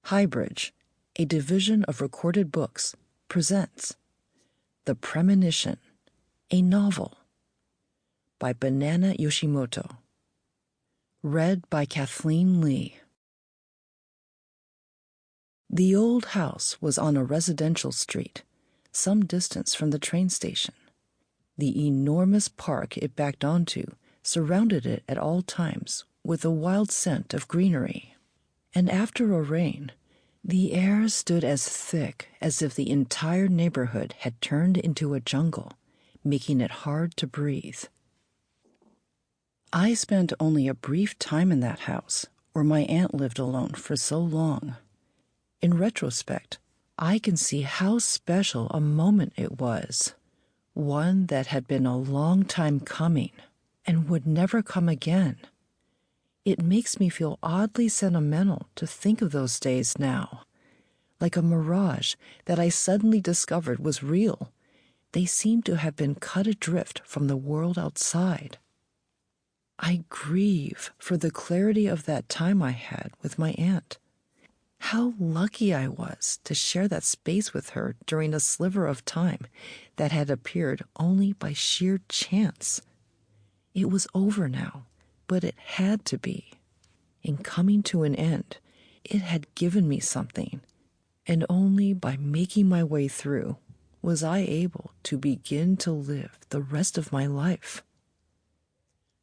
HighBridge, a division of Recorded Books, presents The Premonition, a novel by Banana Yoshimoto. Read by Kathleen Li. The old house was on a residential street, some distance from the train station. The enormous park it backed onto surrounded it at all times with a wild scent of greenery. And after a rain, the air stood as thick as if the entire neighborhood had turned into a jungle, making it hard to breathe. I spent only a brief time in that house, where my aunt lived alone for so long. In retrospect, I can see how special a moment it was, one that had been a long time coming and would never come again. It makes me feel oddly sentimental to think of those days now, like a mirage that I suddenly discovered was real. They seem to have been cut adrift from the world outside. I grieve for the clarity of that time I had with my aunt. How lucky I was to share that space with her during a sliver of time that had appeared only by sheer chance. It was over now, but it had to be. In coming to an end, it had given me something, and only by making my way through was I able to begin to live the rest of my life.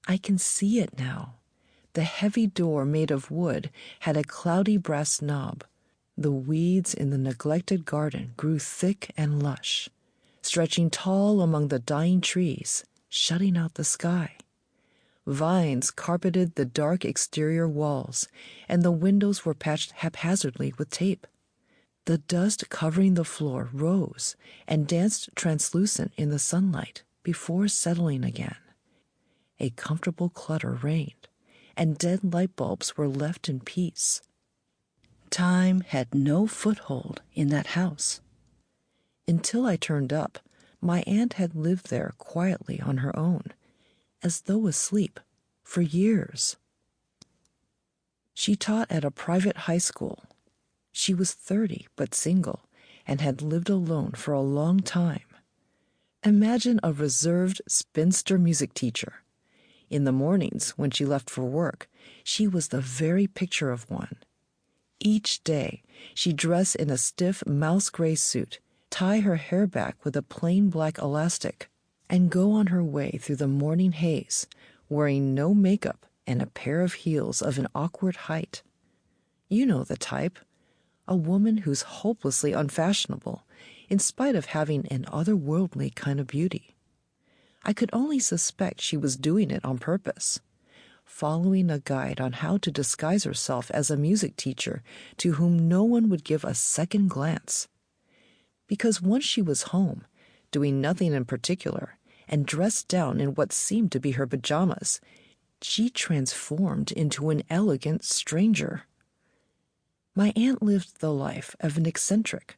I can see it now. The heavy door made of wood had a cloudy brass knob. The weeds in the neglected garden grew thick and lush, stretching tall among the dying trees, shutting out the sky. Vines carpeted the dark exterior walls, and the windows were patched haphazardly with tape. The dust covering the floor rose and danced translucent in the sunlight before settling again. A comfortable clutter reigned, and dead light bulbs were left in peace. Time had no foothold in that house. Until I turned up, my aunt had lived there quietly on her own, as though asleep, for years. She taught at a private high school. She was 30 but single, and had lived alone for a long time. Imagine a reserved spinster music teacher. In the mornings, when she left for work, she was the very picture of one. Each day, she'd dress in a stiff mouse gray suit, tie her hair back with a plain black elastic, and go on her way through the morning haze, wearing no makeup and a pair of heels of an awkward height. You know the type. A woman who's hopelessly unfashionable, in spite of having an otherworldly kind of beauty. I could only suspect she was doing it on purpose, following a guide on how to disguise herself as a music teacher to whom no one would give a second glance. Because once she was home, doing nothing in particular, and dressed down in what seemed to be her pajamas, she transformed into an elegant stranger. My aunt lived the life of an eccentric.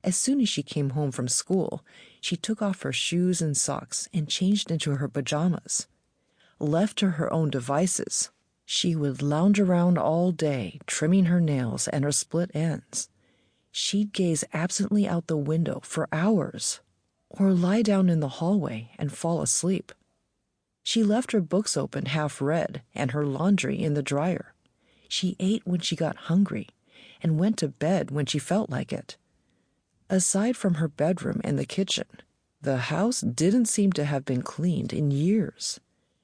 As soon as she came home from school, she took off her shoes and socks and changed into her pajamas. Left to her own devices, she would lounge around all day, trimming her nails and her split ends. She'd gaze absently out the window for hours, or lie down in the hallway and fall asleep. She left her books open half read and her laundry in the dryer. She ate when she got hungry and went to bed when she felt like it. Aside from her bedroom and the kitchen, the house didn't seem to have been cleaned in years.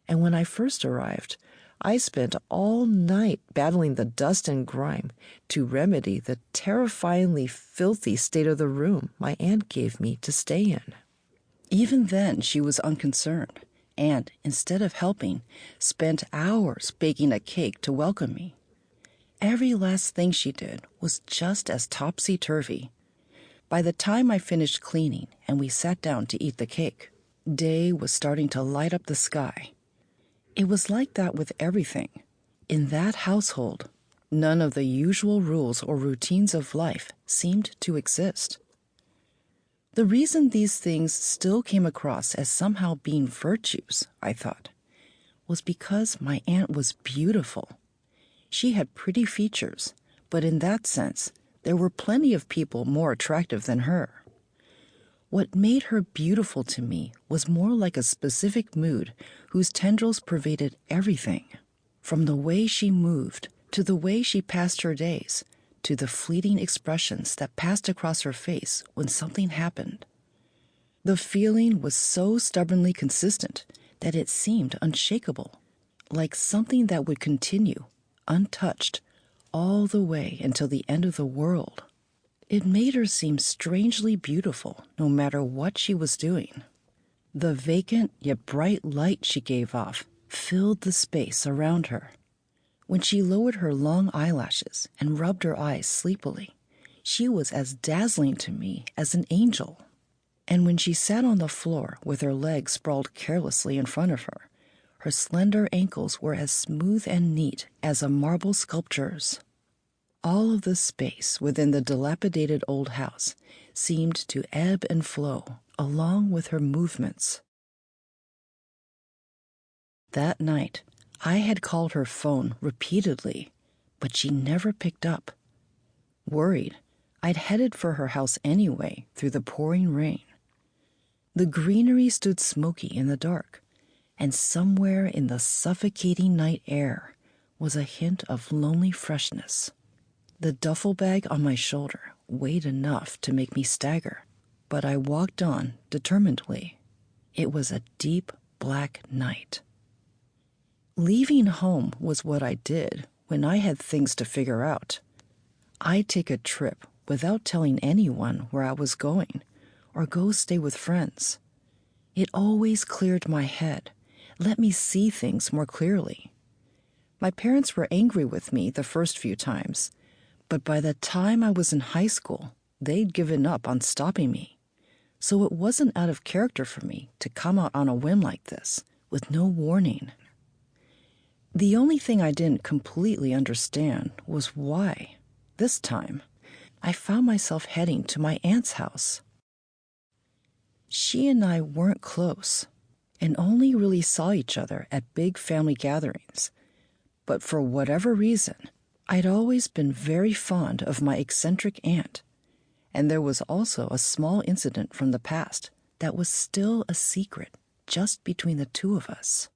And when I first arrived, I spent all night battling the dust and grime to remedy the terrifyingly filthy state of the room my aunt gave me to stay in. Even then, she was unconcerned, and, instead of helping, spent hours baking a cake to welcome me. Every last thing she did was just as topsy-turvy. By the time I finished cleaning and we sat down to eat the cake, day was starting to light up the sky. It was like that with everything. In that household, none of the usual rules or routines of life seemed to exist. The reason these things still came across as somehow being virtues, I thought, was because my aunt was beautiful. She had pretty features, but in that sense, there were plenty of people more attractive than her. What made her beautiful to me was more like a specific mood whose tendrils pervaded everything, from the way she moved, to the way she passed her days, to the fleeting expressions that passed across her face when something happened. The feeling was so stubbornly consistent that it seemed unshakable, like something that would continue, untouched, all the way until the end of the world. It made her seem strangely beautiful no matter what she was doing. The vacant yet bright light she gave off filled the space around her. When she lowered her long eyelashes and rubbed her eyes sleepily, she was as dazzling to me as an angel. And when she sat on the floor with her legs sprawled carelessly in front of her, her slender ankles were as smooth and neat as a marble sculpture's. All of the space within the dilapidated old house seemed to ebb and flow along with her movements. That night, I had called her phone repeatedly, but she never picked up. Worried, I'd headed for her house anyway through the pouring rain. The greenery stood smoky in the dark, and somewhere in the suffocating night air was a hint of lonely freshness. The duffel bag on my shoulder weighed enough to make me stagger, but I walked on determinedly. It was a deep, black night. Leaving home was what I did when I had things to figure out. I'd take a trip without telling anyone where I was going, or go stay with friends. It always cleared my head, let me see things more clearly. My parents were angry with me the first few times, but by the time I was in high school, they'd given up on stopping me. So it wasn't out of character for me to come out on a whim like this, with no warning. The only thing I didn't completely understand was why, this time, I found myself heading to my aunt's house. She and I weren't close, and only really saw each other at big family gatherings. But for whatever reason, I'd always been very fond of my eccentric aunt, and there was also a small incident from the past that was still a secret just between the two of us.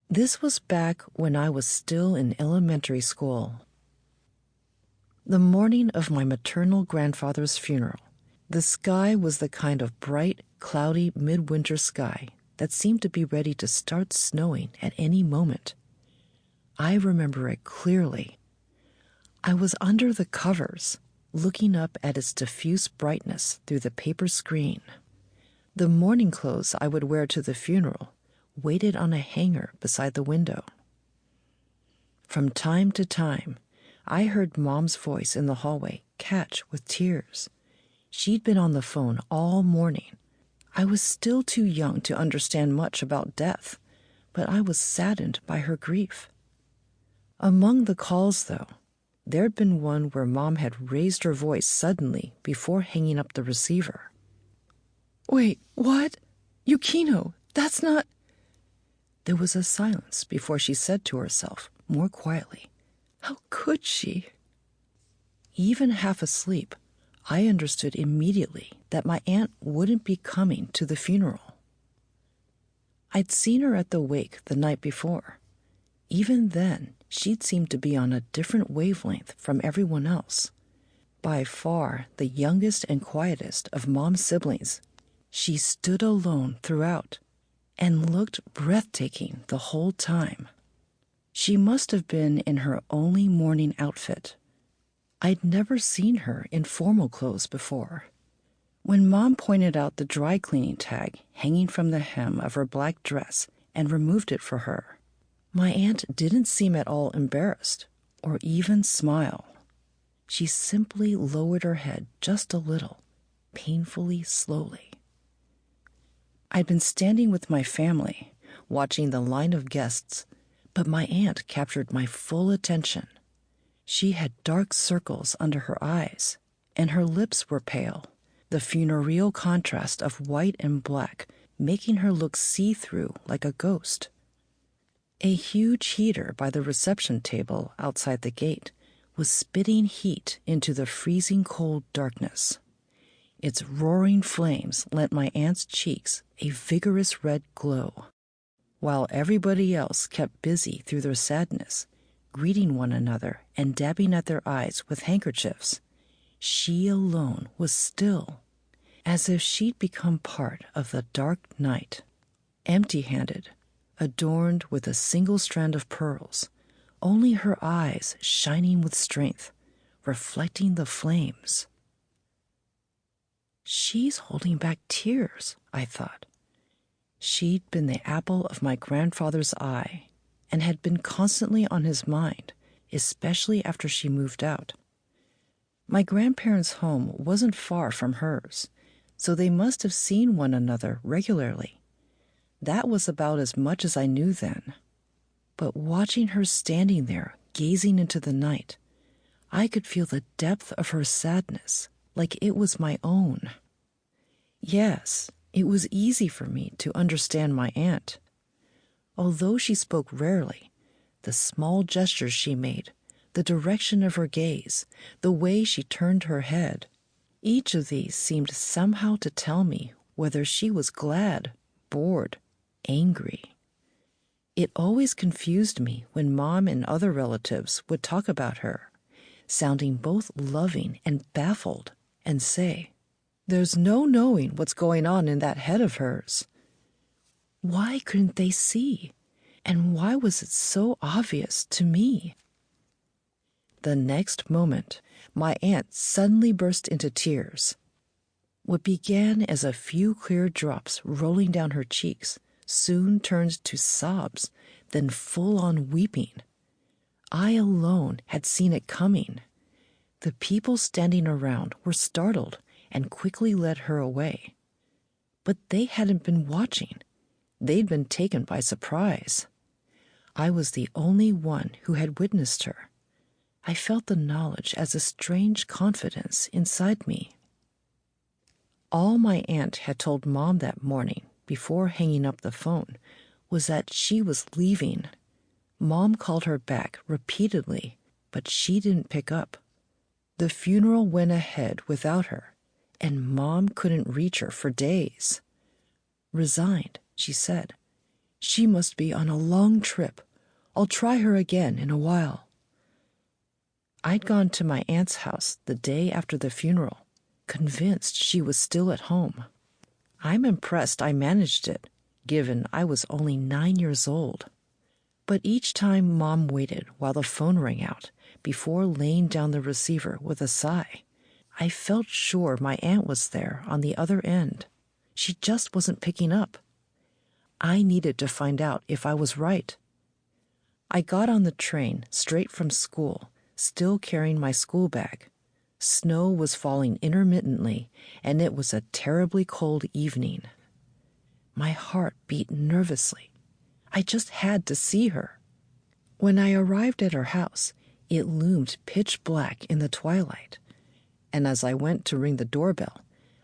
This was back when I was still in elementary school. The morning of my maternal grandfather's funeral, the sky was the kind of bright, cloudy midwinter sky that seemed to be ready to start snowing at any moment. I remember it clearly. I was under the covers, looking up at its diffuse brightness through the paper screen. The morning clothes I would wear to the funeral waited on a hanger beside the window. From time to time, I heard Mom's voice in the hallway catch with tears. She'd been on the phone all morning. I was still too young to understand much about death, but I was saddened by her grief. Among the calls, though, there'd been one where Mom had raised her voice suddenly before hanging up the receiver. "Wait, what? Yukino, that's not—" There was a silence before she said to herself, more quietly, "How could she?" Even half asleep, I understood immediately that my aunt wouldn't be coming to the funeral. I'd seen her at the wake the night before. Even then, she'd seemed to be on a different wavelength from everyone else. By far the youngest and quietest of Mom's siblings, she stood alone throughout and looked breathtaking the whole time. She must have been in her only morning outfit. I'd never seen her in formal clothes before. When Mom pointed out the dry cleaning tag hanging from the hem of her black dress and removed it for her, my aunt didn't seem at all embarrassed or even smile. She simply lowered her head just a little, painfully slowly. I'd been standing with my family, watching the line of guests, but my aunt captured my full attention. She had dark circles under her eyes, and her lips were pale, the funereal contrast of white and black making her look see-through like a ghost. A huge heater by the reception table outside the gate was spitting heat into the freezing cold darkness. Its roaring flames lent my aunt's cheeks a vigorous red glow. While everybody else kept busy through their sadness, greeting one another and dabbing at their eyes with handkerchiefs, she alone was still, as if she'd become part of the dark night. Empty-handed, adorned with a single strand of pearls, only her eyes shining with strength, reflecting the flames. She's holding back tears, I thought. She'd been the apple of my grandfather's eye and had been constantly on his mind, especially after she moved out. My grandparents' home wasn't far from hers, so they must have seen one another regularly. That was about as much as I knew then. But watching her standing there, gazing into the night, I could feel the depth of her sadness, like it was my own. Yes, it was easy for me to understand my aunt. Although she spoke rarely, the small gestures she made, the direction of her gaze, the way she turned her head, each of these seemed somehow to tell me whether she was glad, bored, angry. It always confused me when Mom and other relatives would talk about her, sounding both loving and baffled, and say, "There's no knowing what's going on in that head of hers." Why couldn't they see? And why was it so obvious to me? The next moment, my aunt suddenly burst into tears. What began as a few clear drops rolling down her cheeks soon turned to sobs, then full-on weeping. I alone had seen it coming. The people standing around were startled and quickly led her away. But they hadn't been watching. They'd been taken by surprise. I was the only one who had witnessed her. I felt the knowledge as a strange confidence inside me. All my aunt had told Mom that morning, before hanging up the phone, was that she was leaving. Mom called her back repeatedly, but she didn't pick up. The funeral went ahead without her, and Mom couldn't reach her for days. Resigned, she said. She must be on a long trip. I'll try her again in a while. I'd gone to my aunt's house the day after the funeral, convinced she was still at home. I'm impressed I managed it, given I was only 9 years old. But each time Mom waited while the phone rang out before laying down the receiver with a sigh, I felt sure my aunt was there on the other end. She just wasn't picking up. I needed to find out if I was right. I got on the train straight from school, still carrying my school bag. Snow was falling intermittently, and it was a terribly cold evening. My heart beat nervously. I just had to see her. When I arrived at her house, it loomed pitch black in the twilight, and as I went to ring the doorbell,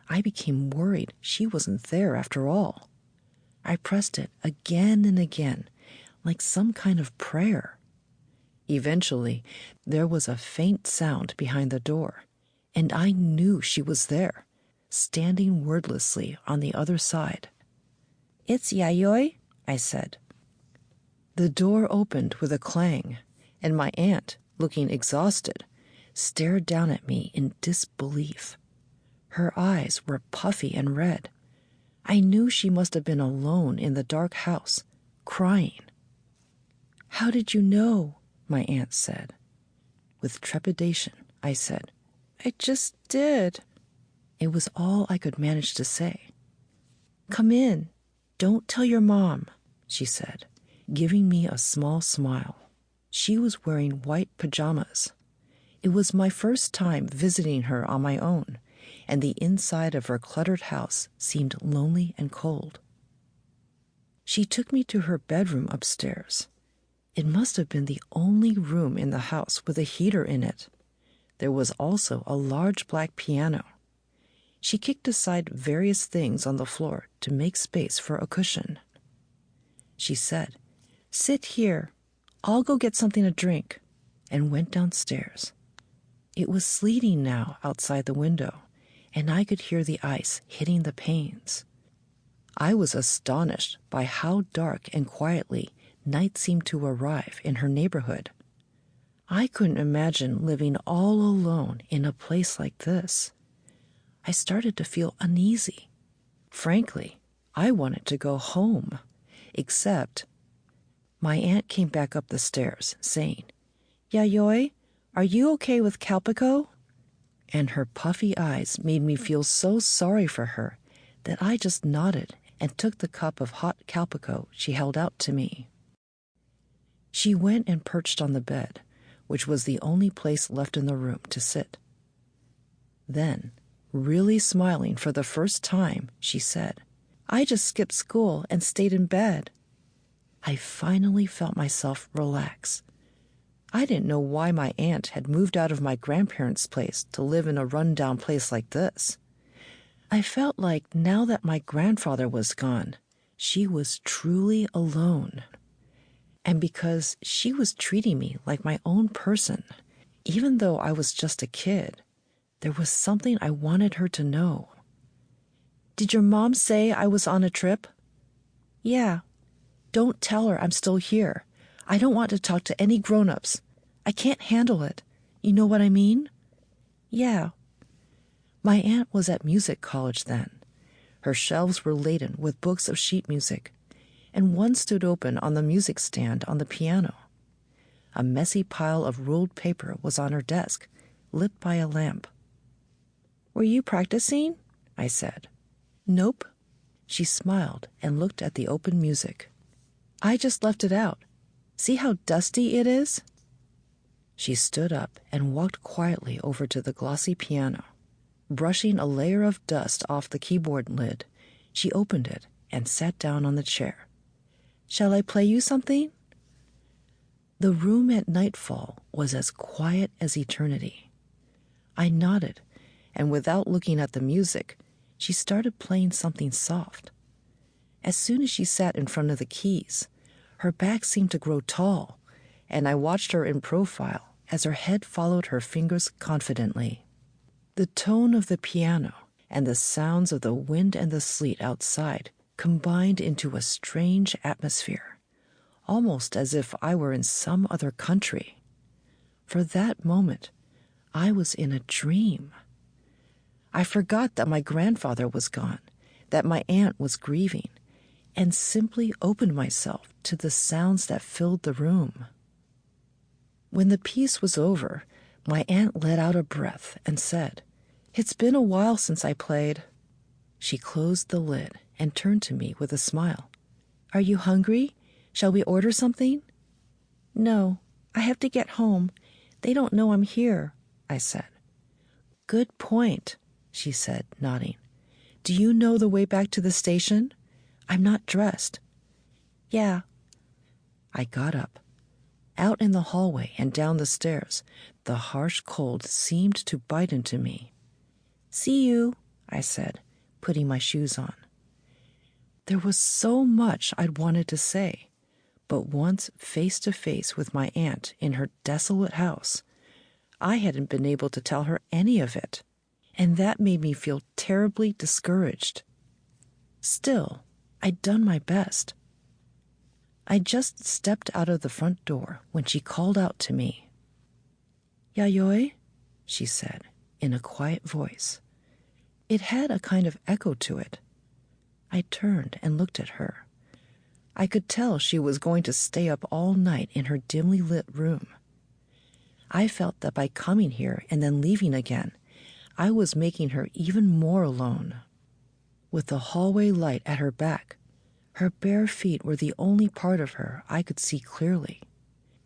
I became worried she wasn't there after all. I pressed it again and again, like some kind of prayer. Eventually, there was a faint sound behind the door, and I knew she was there, standing wordlessly on the other side. "It's Yayoi," I said. The door opened with a clang, and my aunt, looking exhausted, stared down at me in disbelief. Her eyes were puffy and red. I knew she must have been alone in the dark house, crying. "How did you know?" my aunt said. With trepidation, I said, "I just did." It was all I could manage to say. "Come in. Don't tell your mom," she said, giving me a small smile. She was wearing white pajamas. It was my first time visiting her on my own, and the inside of her cluttered house seemed lonely and cold. She took me to her bedroom upstairs. It must have been the only room in the house with a heater in it. There was also a large black piano. She kicked aside various things on the floor to make space for a cushion. She said, Sit here. I'll go get something to drink," and went downstairs. It was sleeting now outside the window, and I could hear the ice hitting the panes. I was astonished by how dark and quietly night seemed to arrive in her neighborhood. I couldn't imagine living all alone in a place like this. I started to feel uneasy. Frankly, I wanted to go home, except my aunt came back up the stairs, saying, "Yayoi, are you okay with Calpico?" And her puffy eyes made me feel so sorry for her that I just nodded and took the cup of hot Calpico she held out to me. She went and perched on the bed, which was the only place left in the room to sit. Then, really smiling for the first time, she said, "I just skipped school and stayed in bed." I finally felt myself relax. I didn't know why my aunt had moved out of my grandparents' place to live in a run-down place like this. I felt like now that my grandfather was gone, she was truly alone. And because she was treating me like my own person, even though I was just a kid, there was something I wanted her to know. "Did your mom say I was on a trip?" "Yeah." "Don't tell her I'm still here. I don't want to talk to any grown-ups. I can't handle it. You know what I mean?" "Yeah." My aunt was at music college then. Her shelves were laden with books of sheet music, and one stood open on the music stand on the piano. A messy pile of ruled paper was on her desk, lit by a lamp. "Were you practicing?" I said. "Nope." She smiled and looked at the open music. "I just left it out. See how dusty it is?" She stood up and walked quietly over to the glossy piano. Brushing a layer of dust off the keyboard lid, she opened it and sat down on the chair. "Shall I play you something?" The room at nightfall was as quiet as eternity. I nodded, and without looking at the music, she started playing something soft. As soon as she sat in front of the keys, her back seemed to grow tall, and I watched her in profile as her head followed her fingers confidently. The tone of the piano and the sounds of the wind and the sleet outside combined into a strange atmosphere, almost as if I were in some other country. For that moment, I was in a dream. I forgot that my grandfather was gone, that my aunt was grieving, and simply opened myself to the sounds that filled the room. When the piece was over, my aunt let out a breath and said, "It's been a while since I played." She closed the lid and turned to me with a smile. "Are you hungry? Shall we order something?" "No, I have to get home. They don't know I'm here," I said. "Good point," she said, nodding. "Do you know the way back to the station? I'm not dressed." "Yeah." I got up. Out in the hallway and down the stairs, the harsh cold seemed to bite into me. "See you," I said, putting my shoes on. There was so much I'd wanted to say, but once face to face with my aunt in her desolate house, I hadn't been able to tell her any of it, and that made me feel terribly discouraged. Still, I'd done my best. I just stepped out of the front door when she called out to me. "Yayoi," she said, in a quiet voice. It had a kind of echo to it. I turned and looked at her. I could tell she was going to stay up all night in her dimly lit room. I felt that by coming here and then leaving again, I was making her even more alone. With the hallway light at her back, her bare feet were the only part of her I could see clearly.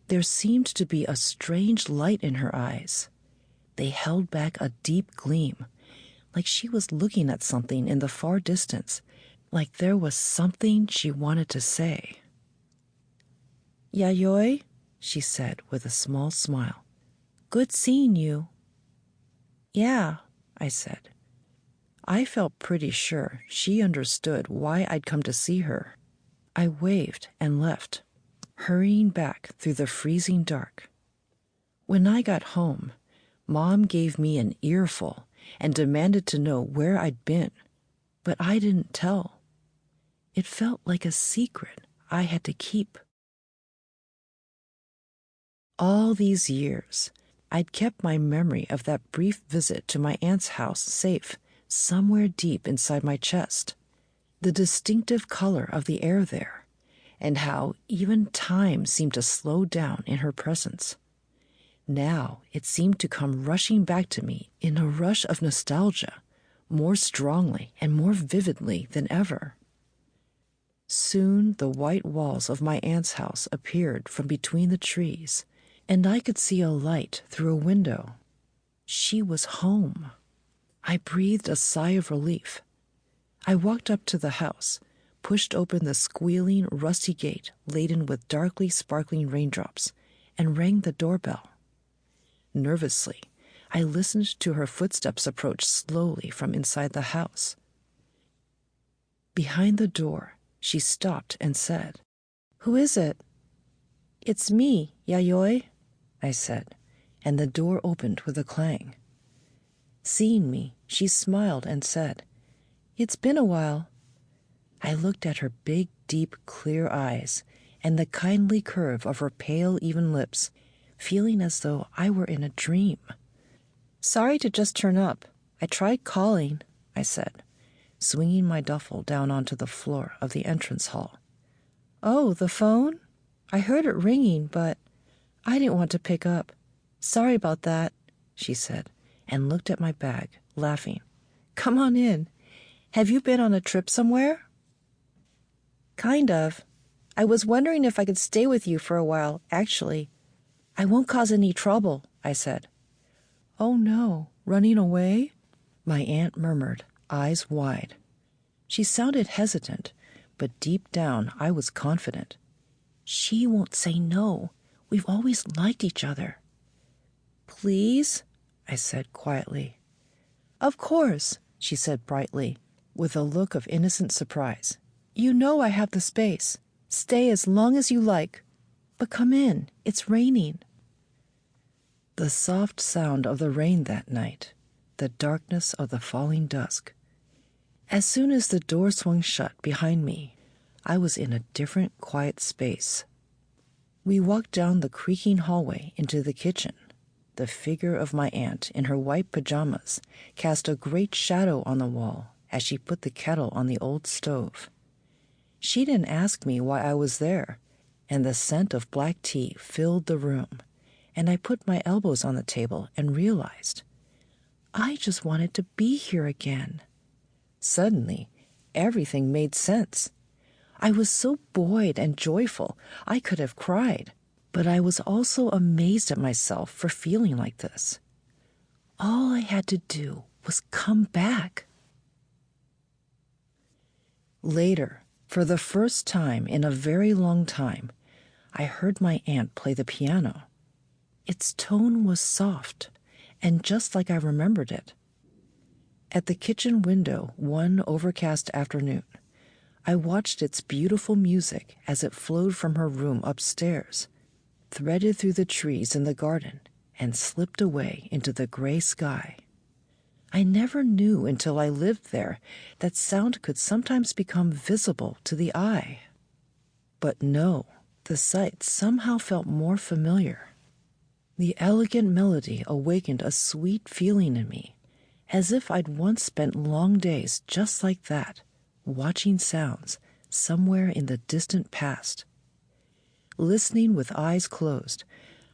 There seemed to be a strange light in her eyes. They held back a deep gleam, like she was looking at something in the far distance, like there was something she wanted to say. "Yayoi," she said with a small smile. "Good seeing you." "Yeah," I said. I felt pretty sure she understood why I'd come to see her. I waved and left. hurrying back through the freezing dark. When I got home, Mom gave me an earful and demanded to know where I'd been, but I didn't tell. It felt like a secret I had to keep. All these years, I'd kept my memory of that brief visit to my aunt's house safe somewhere deep inside my chest. The distinctive color of the air there, and how even time seemed to slow down in her presence. Now it seemed to come rushing back to me in a rush of nostalgia, more strongly and more vividly than ever. Soon the white walls of my aunt's house appeared from between the trees, and I could see a light through a window. She was home. I breathed a sigh of relief. I walked up to the house, pushed open the squealing, rusty gate laden with darkly sparkling raindrops, and rang the doorbell. Nervously, I listened to her footsteps approach slowly from inside the house. Behind the door, she stopped and said, "Who is it?" "It's me, Yayoi," I said, and the door opened with a clang. Seeing me, she smiled and said, "It's been a while." I looked at her big, deep, clear eyes and the kindly curve of her pale, even lips, feeling as though I were in a dream. "Sorry to just turn up. I tried calling," I said, swinging my duffel down onto the floor of the entrance hall. "Oh, the phone? I heard it ringing, but I didn't want to pick up. Sorry about that," she said, and looked at my bag, laughing. "Come on in. Have you been on a trip somewhere?" "Kind of. I was wondering if I could stay with you for a while, actually. I won't cause any trouble," I said. "Oh no, running away?" my aunt murmured, eyes wide. She sounded hesitant, but deep down I was confident. She won't say no. We've always liked each other. "Please?" I said quietly. "Of course," she said brightly, with a look of innocent surprise. "You know I have the space. Stay as long as you like. But come in. It's raining." The soft sound of the rain that night, the darkness of the falling dusk. As soon as the door swung shut behind me, I was in a different, quiet space. We walked down the creaking hallway into the kitchen. The figure of my aunt in her white pajamas cast a great shadow on the wall as she put the kettle on the old stove. She didn't ask me why I was there, and the scent of black tea filled the room, and I put my elbows on the table and realized I just wanted to be here again. Suddenly, everything made sense. I was so buoyed and joyful, I could have cried, but I was also amazed at myself for feeling like this. All I had to do was come back. Later, for the first time in a very long time, I heard my aunt play the piano. Its tone was soft, and just like I remembered it. At the kitchen window one overcast afternoon, I watched its beautiful music as it flowed from her room upstairs, threaded through the trees in the garden, and slipped away into the gray sky. I never knew until I lived there that sound could sometimes become visible to the eye. But no, the sight somehow felt more familiar. The elegant melody awakened a sweet feeling in me, as if I'd once spent long days just like that, watching sounds somewhere in the distant past. Listening with eyes closed,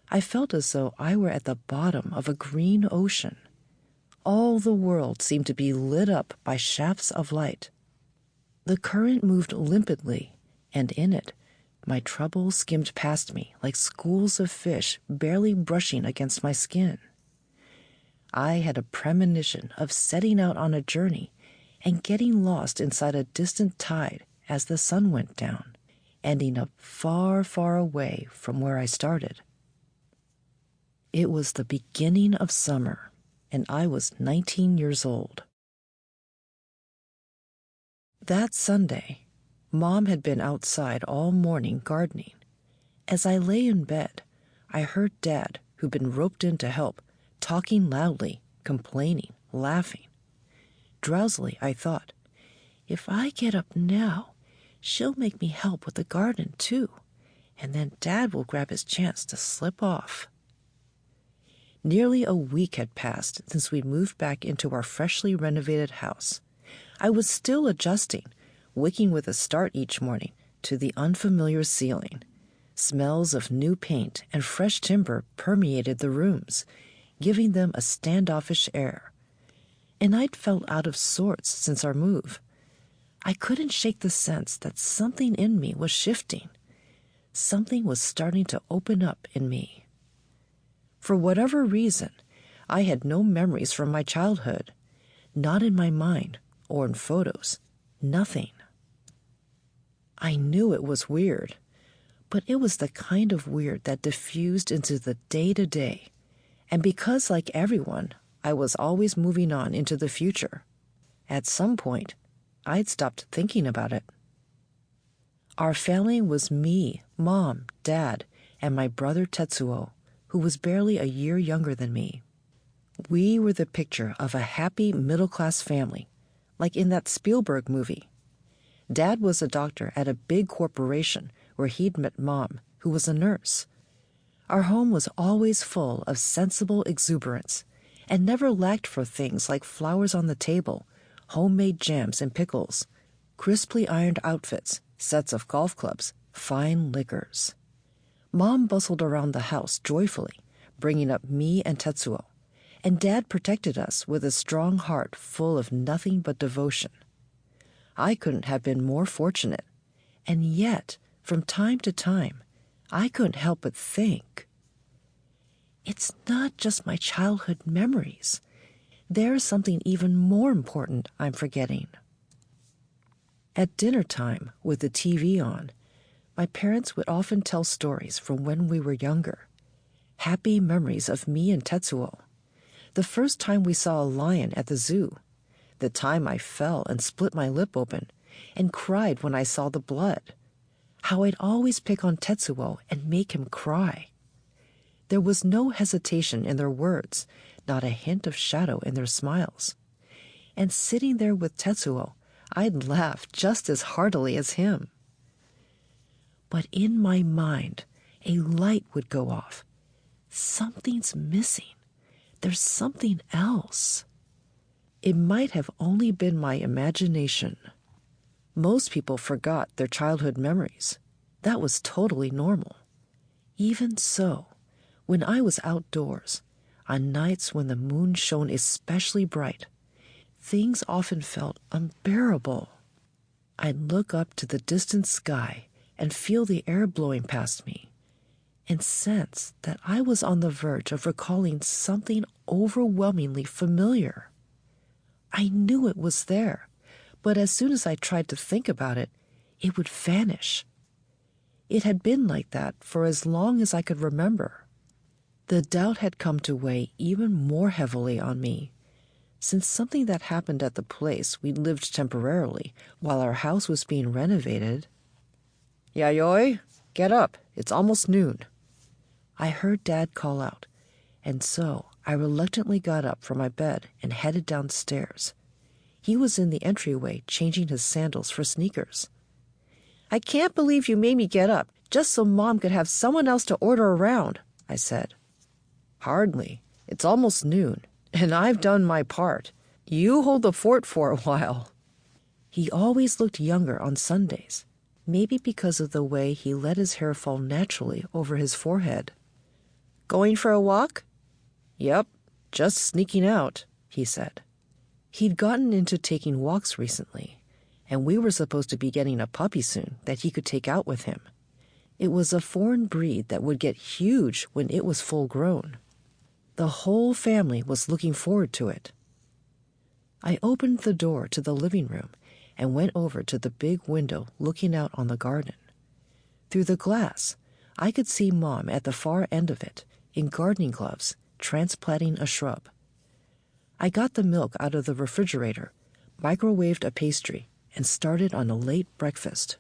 I felt as though I were at the bottom of a green ocean. All the world seemed to be lit up by shafts of light. The current moved limpidly, and in it, my troubles skimmed past me like schools of fish barely brushing against my skin. I had a premonition of setting out on a journey and getting lost inside a distant tide as the sun went down, ending up far, far away from where I started. It was the beginning of summer, and I was 19 years old. That Sunday, Mom had been outside all morning gardening, As I lay in bed, I heard Dad, who'd been roped in to help, talking loudly, complaining, laughing. Drowsily, I thought, if I get up now, she'll make me help with the garden, too, and then Dad will grab his chance to slip off. Nearly a week had passed since we'd moved back into our freshly renovated house. I was still adjusting, waking with a start each morning to the unfamiliar ceiling. Smells of new paint and fresh timber permeated the rooms, giving them a standoffish air. And I'd felt out of sorts since our move. I couldn't shake the sense that something in me was shifting. Something was starting to open up in me. For whatever reason, I had no memories from my childhood, not in my mind or in photos, nothing. I knew it was weird, but it was the kind of weird that diffused into the day-to-day, and because, like everyone, I was always moving on into the future, at some point, I'd stopped thinking about it. Our family was me, Mom, Dad, and my brother Tetsuo, who was barely a year younger than me. We were the picture of a happy middle-class family, like in that Spielberg movie. Dad was a doctor at a big corporation where he'd met Mom, who was a nurse. Our home was always full of sensible exuberance and never lacked for things like flowers on the table, homemade jams and pickles, crisply ironed outfits, sets of golf clubs, fine liquors. Mom bustled around the house joyfully, bringing up me and Tetsuo, and Dad protected us with a strong heart full of nothing but devotion. I couldn't have been more fortunate, and yet, from time to time, I couldn't help but think, it's not just my childhood memories. There's something even more important I'm forgetting. At dinner time, with the TV on, my parents would often tell stories from when we were younger. Happy memories of me and Tetsuo. The first time we saw a lion at the zoo. The time I fell and split my lip open and cried when I saw the blood. How I'd always pick on Tetsuo and make him cry. There was no hesitation in their words, not a hint of shadow in their smiles. And sitting there with Tetsuo, I'd laugh just as heartily as him. But in my mind, a light would go off. Something's missing. There's something else. It might have only been my imagination. Most people forgot their childhood memories. That was totally normal. Even so, when I was outdoors, on nights when the moon shone especially bright, things often felt unbearable. I'd look up to the distant sky and feel the air blowing past me, and sense that I was on the verge of recalling something overwhelmingly familiar. I knew it was there, but as soon as I tried to think about it, it would vanish. It had been like that for as long as I could remember. The doubt had come to weigh even more heavily on me, since something that happened at the place we lived temporarily while our house was being renovated. "Yayoi, get up. It's almost noon." I heard Dad call out, and so I reluctantly got up from my bed and headed downstairs. He was in the entryway changing his sandals for sneakers. "I can't believe you made me get up just so Mom could have someone else to order around," I said. "Hardly. It's almost noon, and I've done my part. You hold the fort for a while." He always looked younger on Sundays, maybe because of the way he let his hair fall naturally over his forehead. "Going for a walk?" "Yep, just sneaking out," he said. He'd gotten into taking walks recently, and we were supposed to be getting a puppy soon that he could take out with him. It was a foreign breed that would get huge when it was full grown. The whole family was looking forward to it. I opened the door to the living room and went over to the big window looking out on the garden. Through the glass, I could see Mom at the far end of it, in gardening gloves, transplanting a shrub. I got the milk out of the refrigerator, microwaved a pastry, and started on a late breakfast.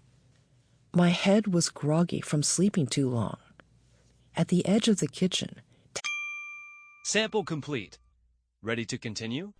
My head was groggy from sleeping too long. At the edge of the kitchen, Sample complete. Ready to continue?